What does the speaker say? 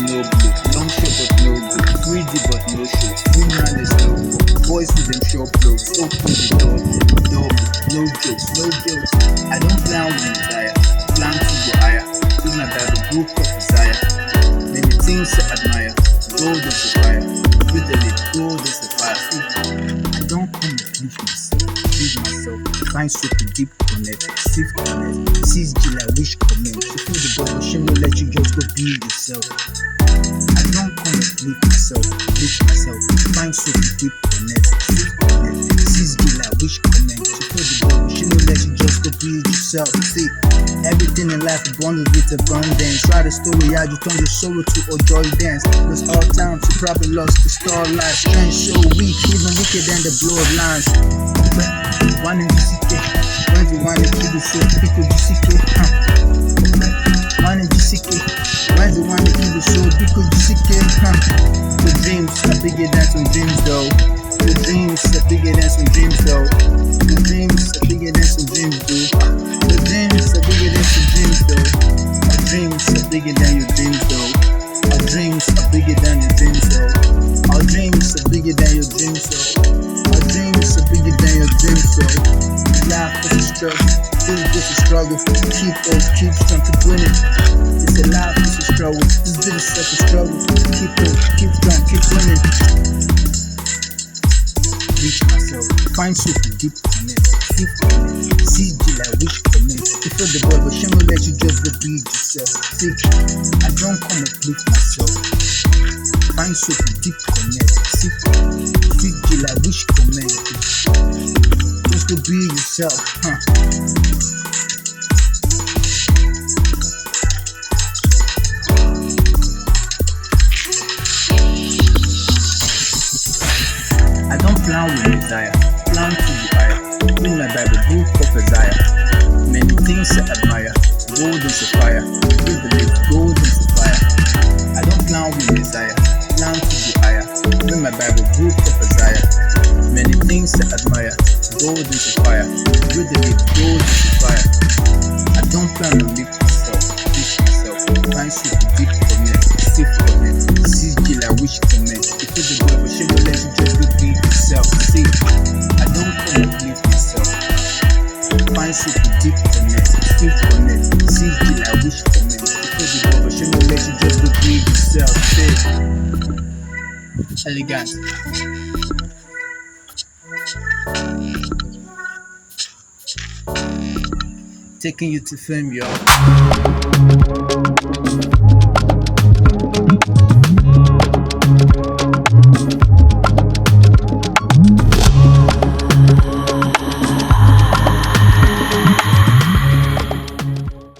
no blue. Long show but no good. 3D but no show. Free man is no more. Boys with them short blows. Open the door. No jokes, no jokes. I don't plan with desire. Plan to go higher. Read my Bible, book of desire. Many things to admire. Gold is a fire. With the lid, gold is a fire. See, I don't come to please myself. Please myself. Find super deep connect. Sift connect. Seize Jill, I wish comment. To feel the bubble, she will let you just go be yourself. I don't come to please myself. Please myself. Find super deep connect. Sift connect. Seize Jill, I wish comment. To feel the bubble, she will let you just go be yourself. See, everything in life is bundled with abundance. Try the story out, you turn your sorrow to a joy dance. Cause all times you probably lost the starlight. Strength so weak, even weaker than the bloodlines. One in GCK, when you want to keep it so people GCK, one in GCK, when you want to keep it so people GCK, The dreams are bigger than some dreams though. The dreams are bigger than some dreams though. The dreams are bigger than some dreams though. The dreams are bigger than some dreams though. Our dreams are bigger than your dreams though. Our dreams are bigger than your dreams though. Our dreams are bigger than your dreams though. Our dreams are bigger than your dreams though. Life is a struggle, this is a struggle. Keep hope, keep strong, keep winning. It's a life, it's a struggle. This is such a struggle. Keep hope, keep strong, keep winning. Reach myself, find super deep connect. Sift connect, see Jill, I wish comment. You feel the boy, but she will let you just go be yourself. See, I don't come and please myself. Find super deep connect. Sift connect, see Jill, I wish comment. Just go be yourself, I don't plan with desire, plan to be higher. Read my Bible, book of desire. Many things I admire. Gold is a fire. Read the lake, gold is a fire. I don't plan with desire, plan to be higher. Read my Bible, book of desire. Many things I admire. Gold is a fire. Read the lake, gold is a fire. I don't plan to live myself, teach myself. Find super deep connect, sift connect. See Jill, I wish comment. If it's the boy, but she will let you just go be yourself. See, I don't come to live myself. Find super deep connect, sift connect. See Jill, I wish comment. If it's the boy, but she will let you just go be yourself. See, elegant. Taking you to fame, y'all.